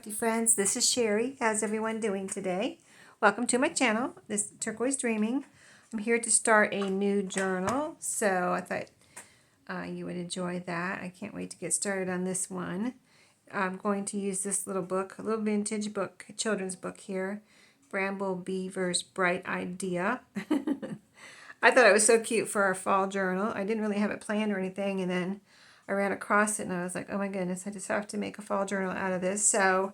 crafty friends, this is Sheree. How's everyone doing today? Welcome to my channel, this is Turquoise Dreaming. I'm here to start a new journal, so I thought you would enjoy that. I can't wait to get started on this one. I'm going to use this little book, a little vintage book, children's book here, Bramble Beaver's Bright Idea. I thought it was so cute for our fall journal. I didn't really have it planned or anything, and then I ran across it and I was like, oh my goodness, I just have to make a fall journal out of this. So,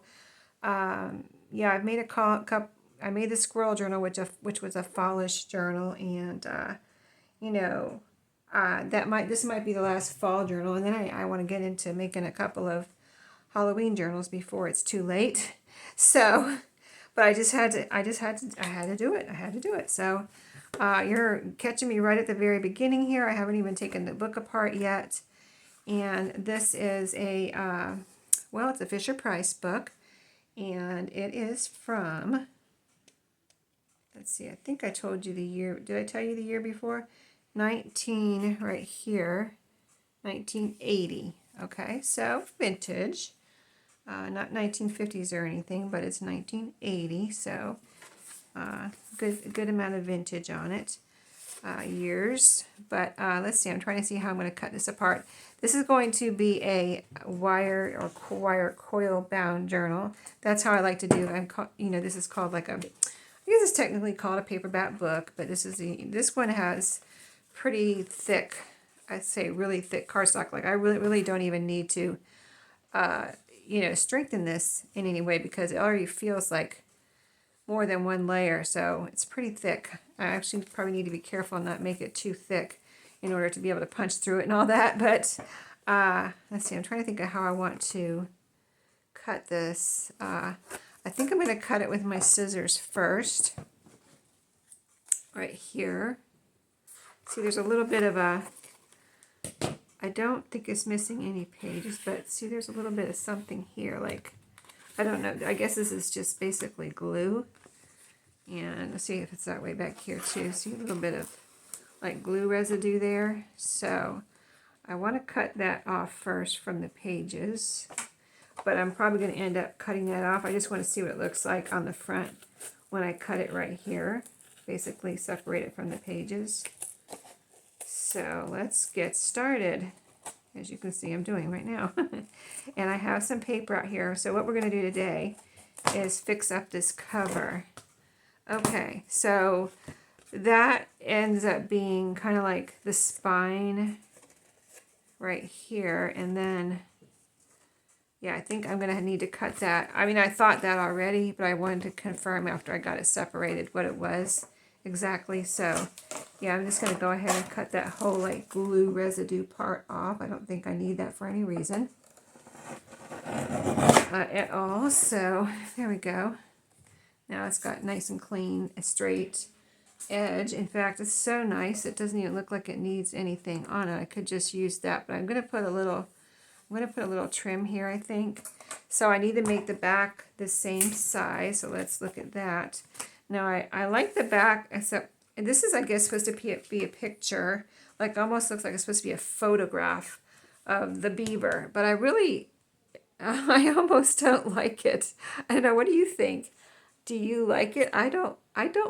yeah, I've made I made the squirrel journal, which was a Fallish Journal, and you know, this might be the last fall journal, and then I want to get into making a couple of Halloween journals before it's too late. So, but I had to do it. I had to do it. So, you're catching me right at the very beginning here. I haven't even taken the book apart yet. And this is well, it's a Fisher-Price book, and it is from, let's see, I think I told you the year. Did I tell you the year before? Right here, 1980. Okay, so vintage, not 1950s or anything, but it's 1980, so good amount of vintage on it. Years, but let's see, I'm trying to see how I'm going to cut this apart. This is going to be a wire or wire coil bound journal. That's how I like to do it. This is called like I guess it's technically called a paperback book, but this one has pretty thick, I'd say really thick cardstock. Like I really don't even need to strengthen this in any way because it already feels like more than one layer, so it's pretty thick. I actually probably need to be careful and not make it too thick in order to be able to punch through it and all that, but let's see, I'm trying to think of how I want to cut this. I think I'm going to cut it with my scissors first, right here. See, there's a little bit of I don't think it's missing any pages, but see, there's a little bit of something here, like, I don't know, I guess this is just basically glue. And let's see if it's that way back here too. See a little bit of like glue residue there. So I want to cut that off first from the pages, but I'm probably going to end up cutting that off. I just want to see what it looks like on the front when I cut it right here. Basically separate it from the pages. So let's get started. As you can see, I'm doing right now. And I have some paper out here. So what we're going to do today is fix up this cover. Okay, so that ends up being kind of like the spine right here. And then, yeah, I think I'm going to need to cut that. I mean, I thought that already, but I wanted to confirm after I got it separated what it was exactly. So, yeah, I'm just going to go ahead and cut that whole like glue residue part off. I don't think I need that for any reason at all. So, there we go. Now it's got nice and clean, a straight edge. In fact, it's so nice, it doesn't even look like it needs anything on it. I could just use that, but I'm going to put a little trim here, I think. So I need to make the back the same size, so let's look at that. Now I like the back, except this is, I guess, supposed to be a picture, like almost looks like it's supposed to be a photograph of the beaver, but I almost don't like it. I don't know, what do you think? Do you like it? I don't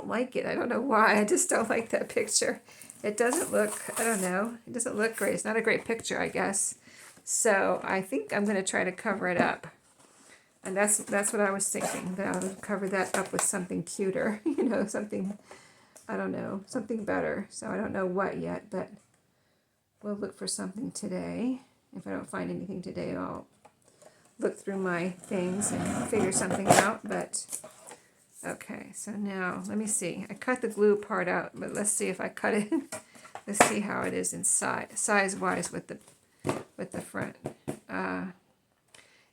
like it. I don't know why. I just don't like that picture. It doesn't look, I don't know. It doesn't look great. It's not a great picture, I guess. So I think I'm going to try to cover it up. And that's what I was thinking, that I would cover that up with something cuter. Something, I don't know, something better. So I don't know what yet, but we'll look for something today. If I don't find anything today, I'll look through my things and figure something out, but okay, so now, let me see. I cut the glue part out, but let's see if I cut it. Let's see how it is inside, size-wise with the front.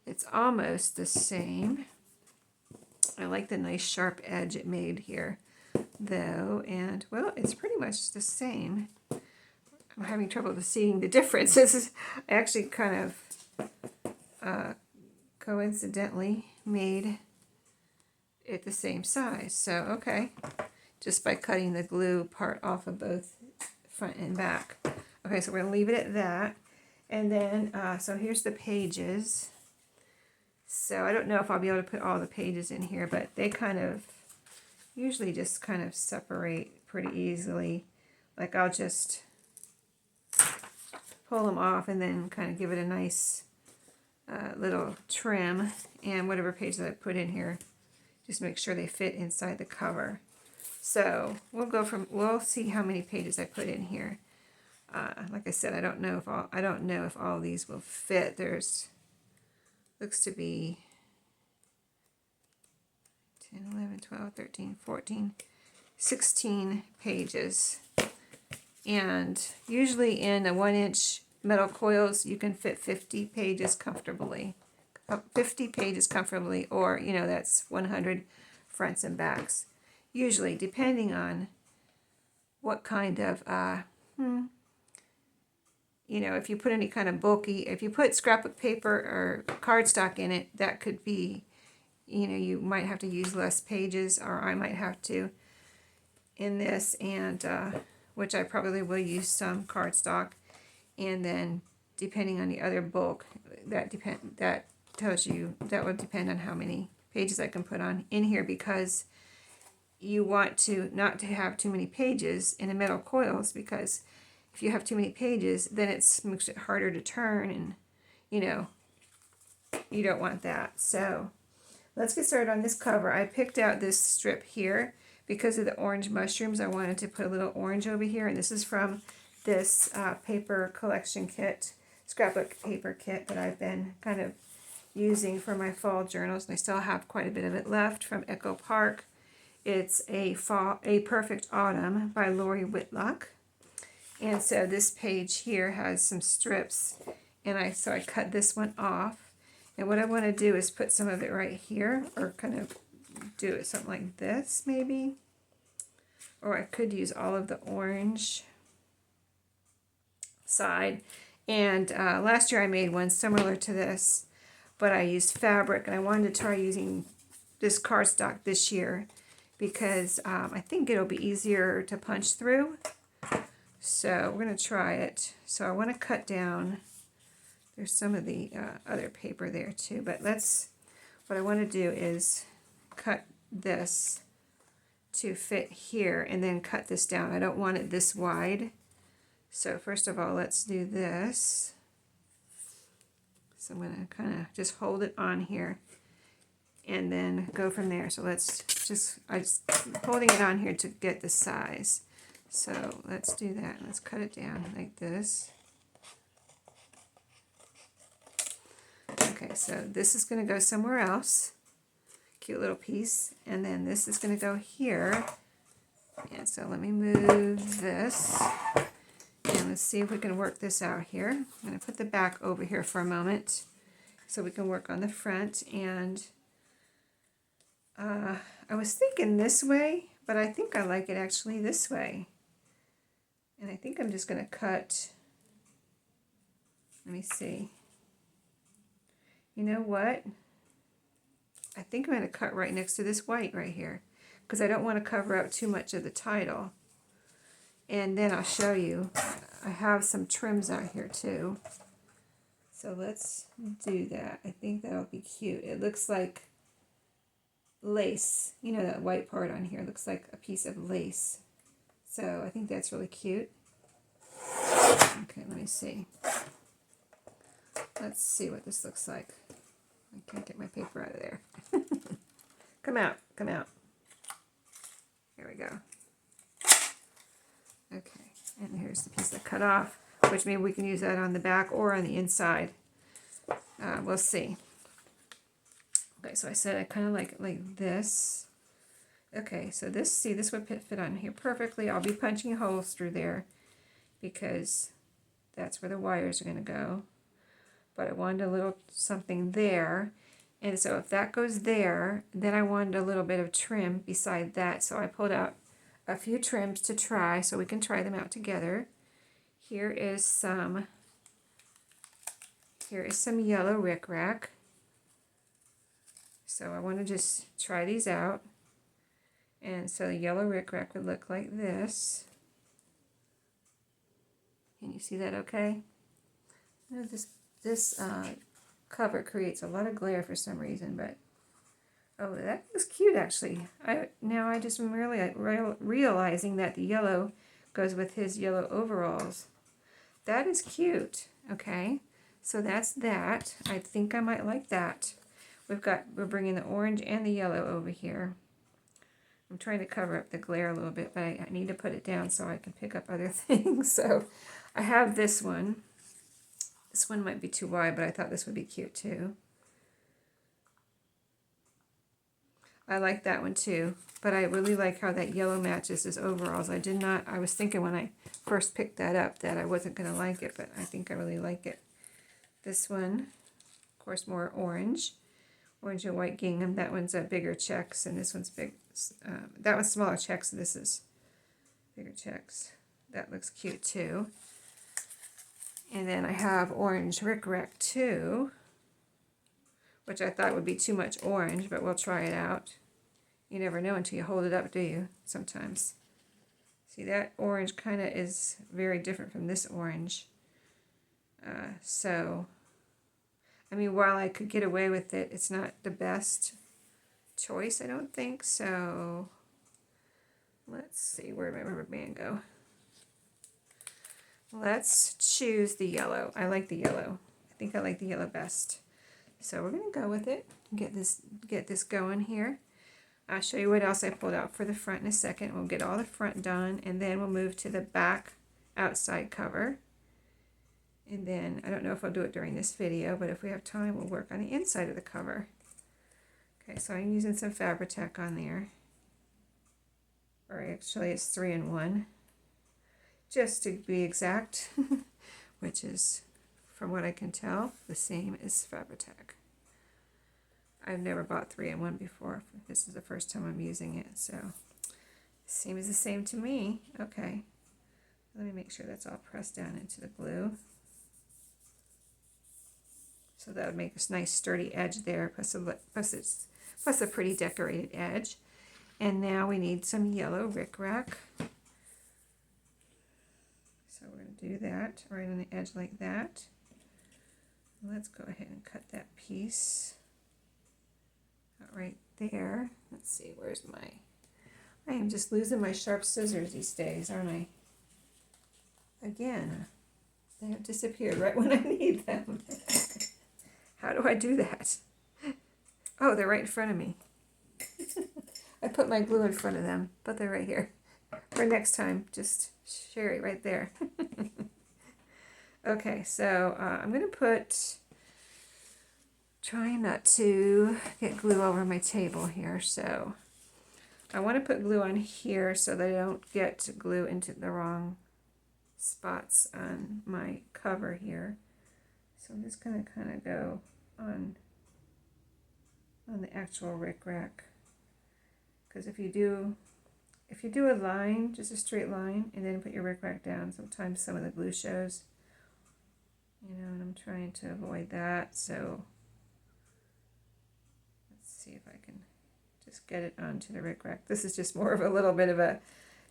It's almost the same. I like the nice sharp edge it made here, though, and, well, it's pretty much the same. I'm having trouble seeing the difference. This is actually kind of coincidentally made it the same size. So, okay, just by cutting the glue part off of both front and back. Okay, so we're going to leave it at that. And then, so here's the pages. So I don't know if I'll be able to put all the pages in here, but they kind of usually just kind of separate pretty easily. Like I'll just pull them off and then kind of give it a nice little trim, and whatever pages I put in here, just make sure they fit inside the cover. So we'll see how many pages I put in here. Like I said, I don't know if all these will fit. Looks to be 10, 11, 12, 13, 14, 16 pages. And usually in a 1-inch metal coils, you can fit 50 pages comfortably. 50 pages comfortably, or, you know, that's 100 fronts and backs. Usually, depending on what kind of, you know, if you put any kind of bulky, if you put scrapbook paper or cardstock in it, that could be, you know, you might have to use less pages, or I might have to in this, and which I probably will use some cardstock. And then depending on the other bulk, that tells you, that would depend on how many pages I can put on in here, because you want to not to have too many pages in the metal coils, because if you have too many pages, then it makes it harder to turn, and you know, you don't want that. So let's get started on this cover. I picked out this strip here because of the orange mushrooms. I wanted to put a little orange over here, and this is from this paper collection kit, scrapbook paper kit that I've been kind of using for my fall journals, and I still have quite a bit of it left, from Echo Park. It's A Perfect Autumn by Lori Whitlock. And so this page here has some strips, and so I cut this one off. And what I want to do is put some of it right here, or kind of do it something like this maybe. Or I could use all of the orange side. And last year I made one similar to this, but I used fabric, and I wanted to try using this cardstock this year because I think it'll be easier to punch through. So we're going to try it. So I want to cut down, there's some of the other paper there too, but what I want to do is cut this to fit here, and then cut this down. I don't want it this wide. So first of all, let's do this. So I'm going to kind of just hold it on here and then go from there. So I'm just holding it on here to get the size. So let's do that. Let's cut it down like this. Okay, so this is going to go somewhere else. Cute little piece. And then this is going to go here. And so let me move this. And let's see if we can work this out here. I'm going to put the back over here for a moment so we can work on the front. And I was thinking this way, but I think I like it actually this way. And I think I'm just going to cut, let me see. You know what? I think I'm going to cut right next to this white right here, because I don't want to cover up too much of the title. And then I'll show you, I have some trims out here too. So let's do that. I think that'll be cute. It looks like lace. You know, that white part on here looks like a piece of lace. So I think that's really cute. Okay, let me see. Let's see what this looks like. I can't get my paper out of there. Come out, come out. Here we go. Okay, and here's the piece I cut off, which maybe we can use that on the back or on the inside. We'll see. Okay, so I said I kind of like it like this. Okay, so this would fit on here perfectly. I'll be punching holes through there because that's where the wires are going to go. But I wanted a little something there. And so if that goes there, then I wanted a little bit of trim beside that. So I pulled out a few trims to try so we can try them out together. Here is some yellow rickrack. So I want to just try these out. And so the yellow rickrack would look like this. Can you see that okay? This cover creates a lot of glare for some reason, but oh, that looks cute actually. Now I just am really realizing that the yellow goes with his yellow overalls. That is cute. Okay, so that's that. I think I might like that. We're bringing the orange and the yellow over here. I'm trying to cover up the glare a little bit, but I need to put it down so I can pick up other things. So I have this one. This one might be too wide, but I thought this would be cute too. I like that one too, but I really like how that yellow matches his overalls. I was thinking when I first picked that up that I wasn't going to like it, but I think I really like it. This one, of course, more orange. Orange and white gingham. That one's a bigger checks, and this one's big. That one's smaller checks, and this is bigger checks. That looks cute too. And then I have orange rickrack too, which I thought would be too much orange, but we'll try it out. You never know until you hold it up, do you? Sometimes. See, that orange kind of is very different from this orange. So, I mean, while I could get away with it, it's not the best choice, I don't think. So, let's see, where did my rubber band go? Let's choose the yellow. I like the yellow. I think I like the yellow best. So we're going to go with it. Get this going here. I'll show you what else I pulled out for the front in a second. We'll get all the front done, and then we'll move to the back outside cover. And then, I don't know if I'll do it during this video, but if we have time, we'll work on the inside of the cover. Okay, so I'm using some Fabri-Tac on there. Or actually, it's 3-in-1. Just to be exact, which is, from what I can tell, the same as Fabri-Tac. I've never bought 3-in-1 before. This is the first time I'm using it, so seems the same to me. Okay, let me make sure that's all pressed down into the glue. So that would make a nice sturdy edge there, plus a pretty decorated edge. And now we need some yellow rickrack. So we're going to do that right on the edge like that. Let's go ahead and cut that piece right there. Let's see, where's I am just losing my sharp scissors these days, aren't I? Again, they have disappeared right when I need them. How do I do that? Oh, they're right in front of me. I put my glue in front of them, but they're right here. For next time, just Sheree right there. Okay, so I'm going to trying not to get glue over my table here, so I want to put glue on here so that I don't get glue into the wrong spots on my cover here. So I'm just going to kind of go on the actual rickrack, because if you do a line, just a straight line, and then put your rickrack down, sometimes some of the glue shows, and I'm trying to avoid that. So let's see if I can just get it onto the rickrack. This is just more of a little bit of a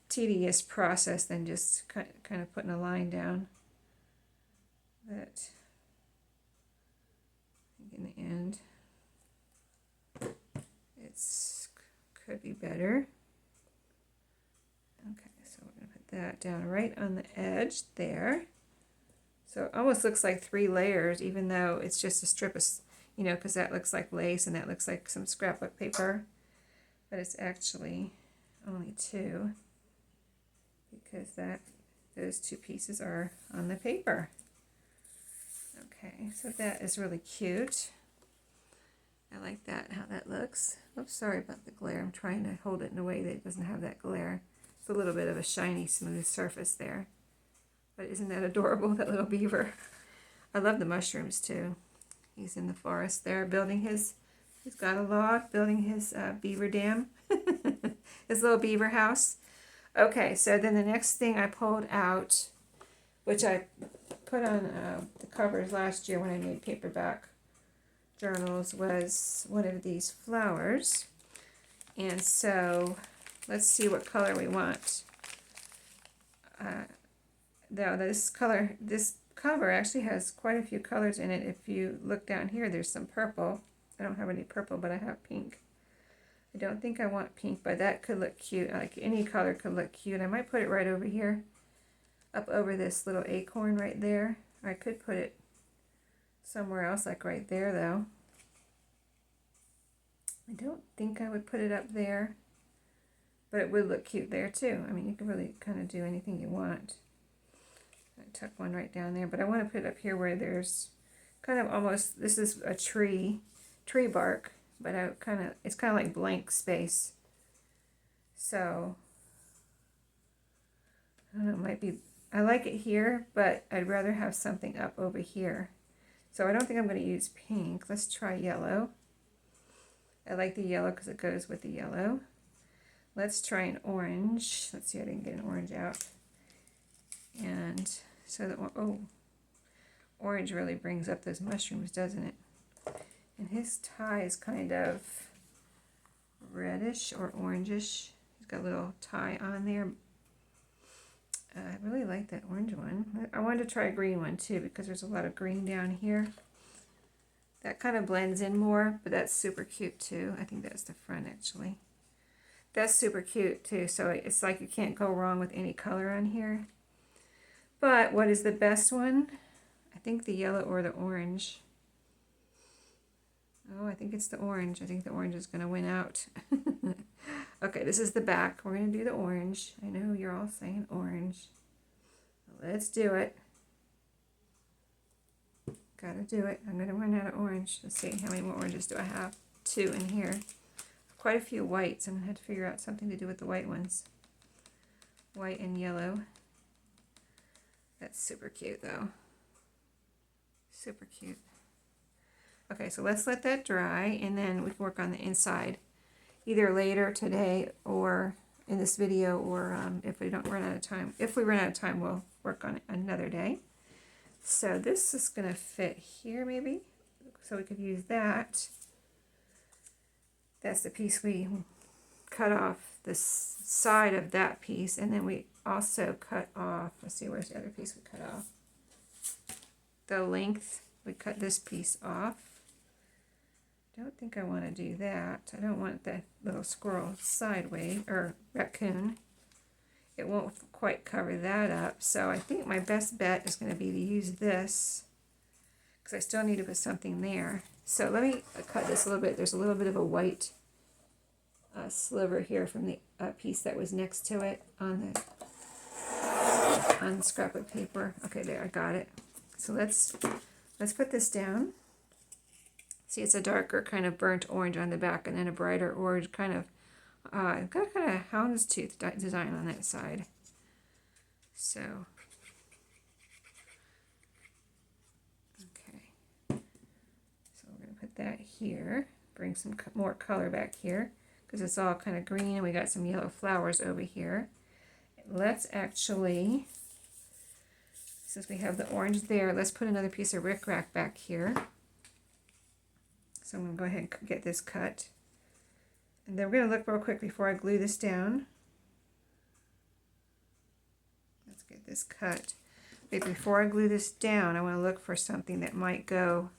tedious process than just kind of putting a line down. But I think in the end, could be better. Okay, so we're going to put that down right on the edge there. So it almost looks like 3 layers, even though it's just a strip of, because that looks like lace and that looks like some scrapbook paper. But it's actually only 2, because those 2 pieces are on the paper. Okay, so that is really cute. I like that, how that looks. Oops, sorry about the glare. I'm trying to hold it in a way that it doesn't have that glare. It's a little bit of a shiny, smooth surface there. But isn't that adorable, that little beaver? I love the mushrooms too. He's in the forest there he's got a log, building his beaver dam. His little beaver house. Okay, so then the next thing I pulled out, which I put on the covers last year when I made paperback journals, was one of these flowers. And so let's see what color we want. Now this color cover actually has quite a few colors in it. If you look down here, there's some purple. I don't have any purple, but I have pink. I don't think I want pink, but that could look cute. Like any color could look cute. I might put it right over here, up over this little acorn right there. Or I could put it somewhere else, like right there though. I don't think I would put it up there, but it would look cute there too. I mean, you can really kind of do anything you want. I tuck one right down there, but I want to put it up here where there's kind of almost, this is a tree bark, but it's kind of like blank space. So, I don't know, it might be, I like it here, but I'd rather have something up over here. So I don't think I'm going to use pink. Let's try yellow. I like the yellow because it goes with the yellow. Let's try an orange. Let's see if I can get an orange out. And so that, oh, orange really brings up those mushrooms, doesn't it? And his tie is kind of reddish or orangish. He's got a little tie on there. I really like that orange one. I wanted to try a green one too because there's a lot of green down here. That kind of blends in more, but that's super cute too. I think that's the front actually. That's super cute too, so it's like you can't go wrong with any color on here. But what is the best one? I think the yellow or the orange. Oh, I think it's the orange. I think the orange is going to win out. Okay, this is the back. We're going to do the orange. I know you're all saying orange. Let's do it. Gotta do it. I'm going to run out of orange. Let's see, how many more oranges do I have? 2 in here. Quite a few whites. I'm going to have to figure out something to do with the white ones. White and yellow. That's super cute though. Super cute. Okay, so let's let that dry and then we can work on the inside either later today or in this video, or if we don't run out of time. If we run out of time, we'll work on it another day. So this is going to fit here maybe, so we could use that. That's the piece we cut off this side of that piece, and then we also cut off, let's see, where's the other piece we cut off? The length, we cut this piece off. I don't think I want to do that. I don't want that little squirrel sideways, or raccoon. It won't quite cover that up, so I think my best bet is going to be to use this, because I still need to put something there. So let me cut this a little bit. There's a little bit of a white sliver here from the piece that was next to it on the scrap of paper. Okay, there, I got it. So let's put this down. See, it's a darker kind of burnt orange on the back, and then a brighter orange kind of, got kind of houndstooth design on that side. So, okay. So we're going to put that here. Bring some more color back here, because it's all kind of green, and we got some yellow flowers over here. Let's actually, since we have the orange there, let's put another piece of rickrack back here. So I'm going to go ahead and get this cut. And then we're going to look real quick before I glue this down. Let's get this cut. But before I glue this down, I want to look for something that might go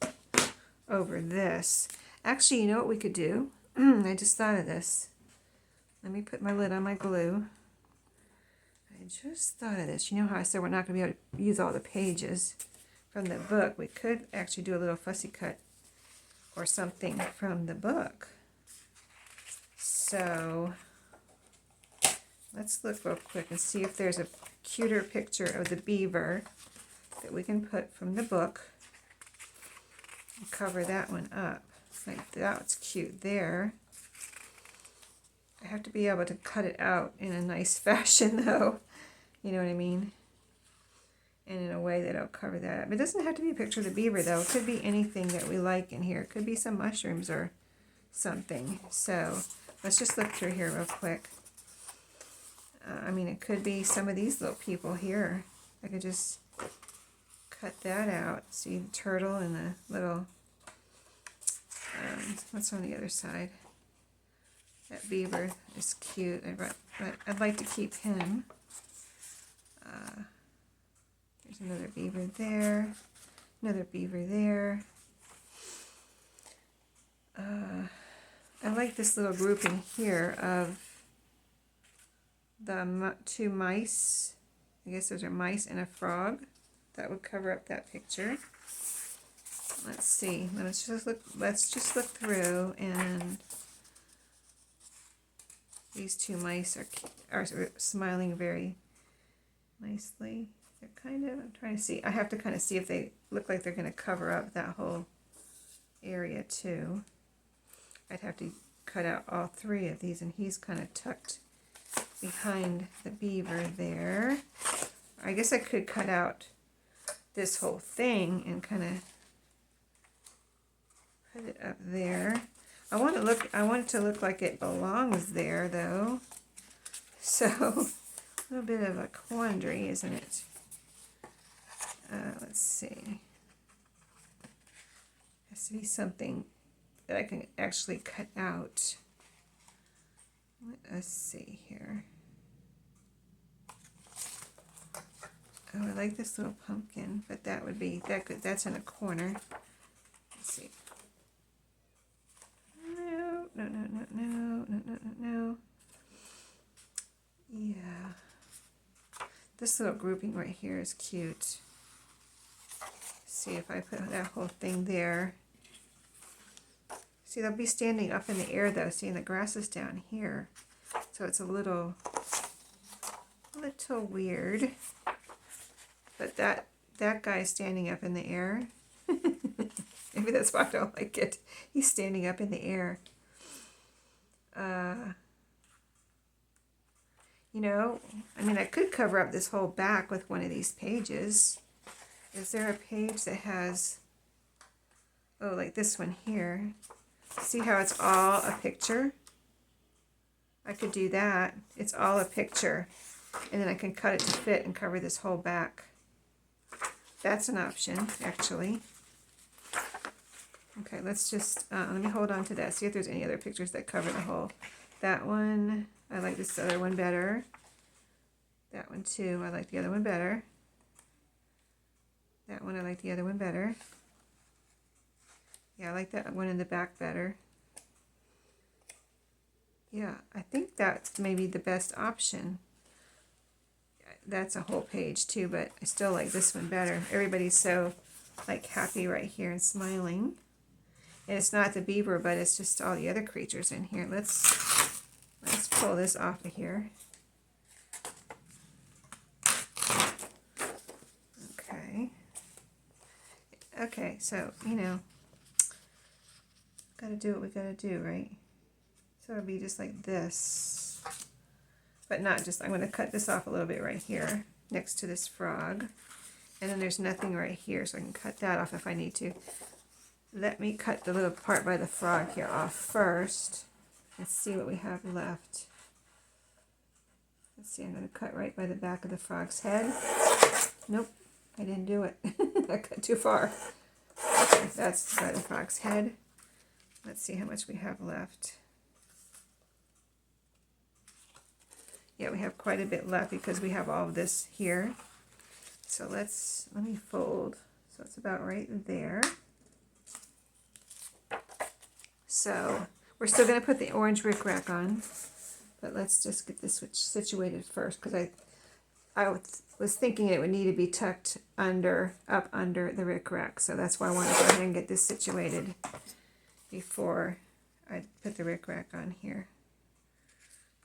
over this. Actually, you know what we could do? I just thought of this. Let me put my lid on my glue. I just thought of this. You know how I said we're not going to be able to use all the pages from the book? We could actually do a little fussy cut or something from the book. So let's look real quick and see if there's a cuter picture of the beaver that we can put from the book and cover that one up. Like that's cute there. I have to be able to cut it out in a nice fashion though. You know what I mean? And in a way that'll cover that up. It doesn't have to be a picture of the beaver though. It could be anything that we like in here. It could be some mushrooms or something. So let's just look through here real quick. I mean, it could be some of these little people here. I could just cut that out. See the turtle and the little, what's on the other side? That beaver is cute. I'd like to keep him. There's another beaver there, another beaver there. I like this little grouping here of the two mice. I guess those are mice and a frog. That would cover up that picture. Let's see. Let's just look through, and these two mice are smiling very nicely. They're kind of, I'm trying to see. I have to kind of see if they look like they're going to cover up that whole area too. I'd have to cut out all three of these, and he's kind of tucked behind the beaver there. I guess I could cut out this whole thing and kind of put it up there. I want it to look like it belongs there though. So a little bit of a quandary, isn't it? Let's see. Has to be something that I can actually cut out. Let us see here. Oh, I like this little pumpkin, but that would be that's in a corner. Let's see. No. Yeah. This little grouping right here is cute. See if I put that whole thing there. See, they'll be standing up in the air though. See, and the grass is down here. So it's a little weird. But that guy's standing up in the air. Maybe that's why I don't like it. He's standing up in the air. You know, I mean, I could cover up this whole back with one of these pages. Is there a page that has, oh, like this one here? See how it's all a picture? I could do that. It's all a picture. And then I can cut it to fit and cover this whole back. That's an option, actually. Okay, let's just, let me hold on to that. See if there's any other pictures that cover the whole. That one, I like this other one better. That one too, I like the other one better. That one, I like the other one better. Yeah, I like that one in the back better. Yeah, I think that's maybe the best option. That's a whole page too, but I still like this one better. Everybody's so like happy right here and smiling. And it's not the beaver, but it's just all the other creatures in here. Let's pull this off of here. Okay, so, you know, gotta do what we gotta do, right? So it'll be just like this, but not just, I'm going to cut this off a little bit right here next to this frog. And then there's nothing right here, so I can cut that off if I need to. Let me cut the little part by the frog here off first and see what we have left. Let's see, I'm going to cut right by the back of the frog's head. Nope, I didn't do it. I cut too far. Okay, that's by the frog's head. Let's see how much we have left. Yeah, we have quite a bit left because we have all of this here. So let me fold. So it's about right there. So we're still going to put the orange rickrack on, but let's just get this situated first, because I was thinking it would need to be tucked up under the rickrack. So that's why I want to go ahead and get this situated before I put the rickrack on here.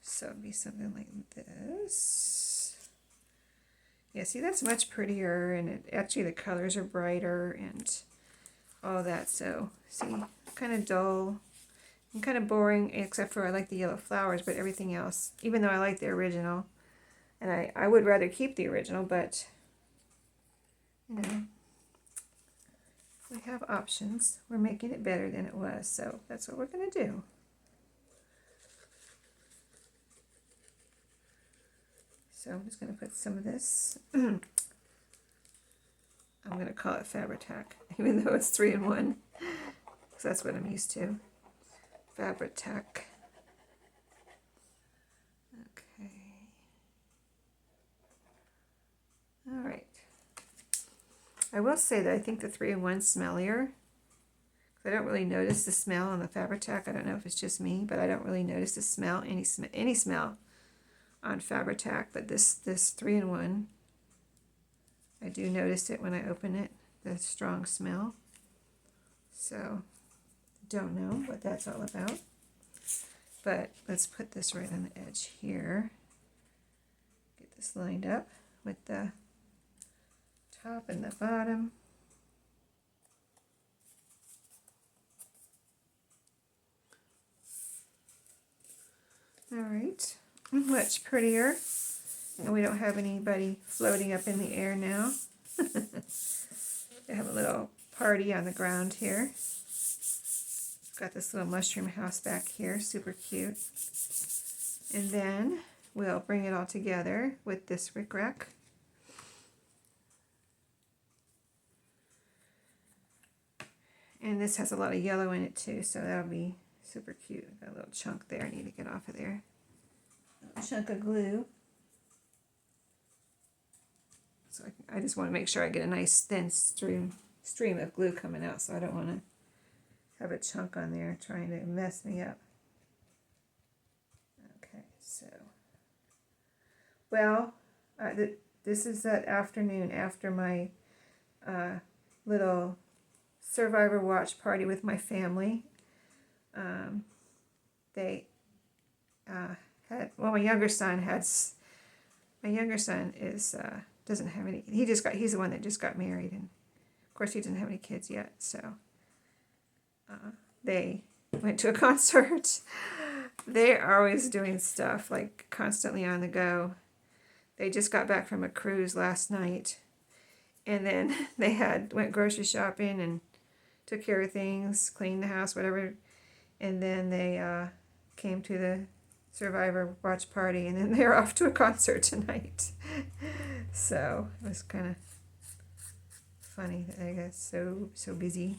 So it'd be something like this. Yeah, see, that's much prettier, and actually the colors are brighter and all that. So see, kind of dull and kind of boring, except for I like the yellow flowers, but everything else, even though I like the original, and I would rather keep the original, but you know, we have options. We're making it better than it was, so that's what we're going to do. So I'm just going to put some of this. I'm going to call it Fabri-Tac, even though it's 3-in-1, because that's what I'm used to. Fabri-Tac. Okay. All right. I will say that I think the 3-in-1 smellier. I don't really notice the smell on the Fabri-Tac. I don't know if it's just me, but I don't really notice the smell, any smell on Fabri-Tac. But this 3-in-1, I do notice it when I open it, the strong smell. So, don't know what that's all about. But let's put this right on the edge here. Get this lined up with the top and the bottom. All right, much prettier. And we don't have anybody floating up in the air now. We have a little party on the ground here. Got this little mushroom house back here, super cute. And then we'll bring it all together with this rickrack. And this has a lot of yellow in it too, so that'll be super cute. Got a little chunk there, I need to get off of there. A chunk of glue. So I just want to make sure I get a nice thin stream of glue coming out, so I don't want to have a chunk on there trying to mess me up. Okay, so, well, this is that afternoon after my little Survivor watch party with my family. They had, well, my younger son is doesn't have any. He's the one that just got married, and of course he doesn't have any kids yet. So they went to a concert. They're always doing stuff, like constantly on the go. They just got back from a cruise last night, and then they went grocery shopping and took care of things, cleaned the house, whatever. And then they came to the Survivor watch party, and then they're off to a concert tonight. So it was kind of funny that they got so busy.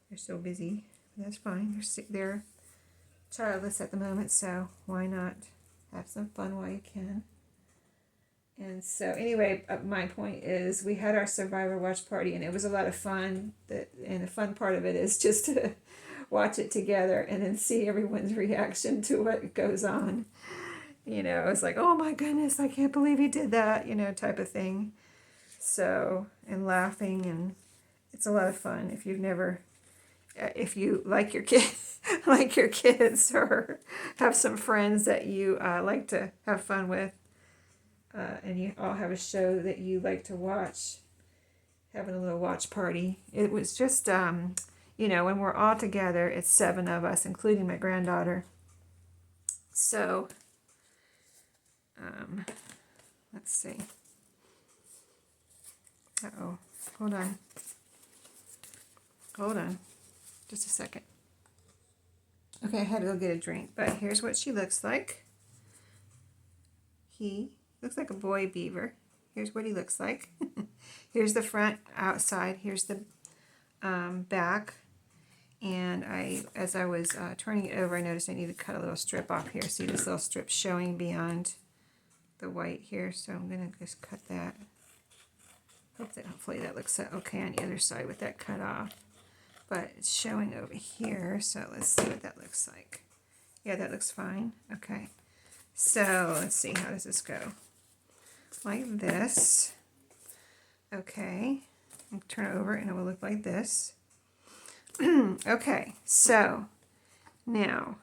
They're so busy. But that's fine. They're childless at the moment, so why not have some fun while you can? And so anyway, my point is we had our Survivor watch party, and it was a lot of fun. And the fun part of it is just to watch it together and then see everyone's reaction to what goes on. You know, it's like, oh my goodness, I can't believe he did that, you know, type of thing. So, and laughing, and it's a lot of fun. If you like your kids, or have some friends that you like to have fun with, and you all have a show that you like to watch, having a little watch party. It was just, you know, when we're all together, it's 7 of us, including my granddaughter. So, let's see. Uh-oh. Hold on. Just a second. Okay, I had to go get a drink, but here's what she looks like. He looks like a boy beaver. Here's what he looks like. Here's the front outside. Here's the back. And as I was turning it over, I noticed I need to cut a little strip off here. See this little strip showing beyond the white here. So I'm going to just cut that. Hopefully that looks okay on the other side with that cut off. But it's showing over here. So let's see what that looks like. Yeah, that looks fine. Okay. So let's see. How does this go? Like this. Okay. I'll turn it over and it will look like this. Okay, so now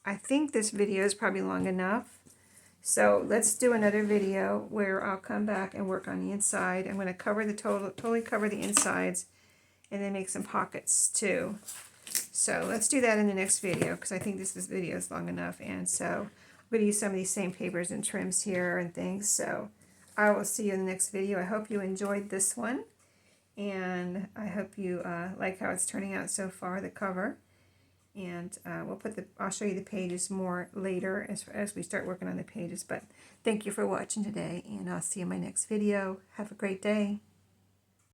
I think this video is probably long enough. So let's do another video where I'll come back and work on the inside. I'm going to cover totally cover the insides, and then make some pockets too. So let's do that in the next video, because I think this video is long enough. And so I'm going to use some of these same papers and trims here and things. So I will see you in the next video. I hope you enjoyed this one. And I hope you like how it's turning out so far, the cover. And I'll show you the pages more later as we start working on the pages. But thank you for watching today, and I'll see you in my next video. Have a great day.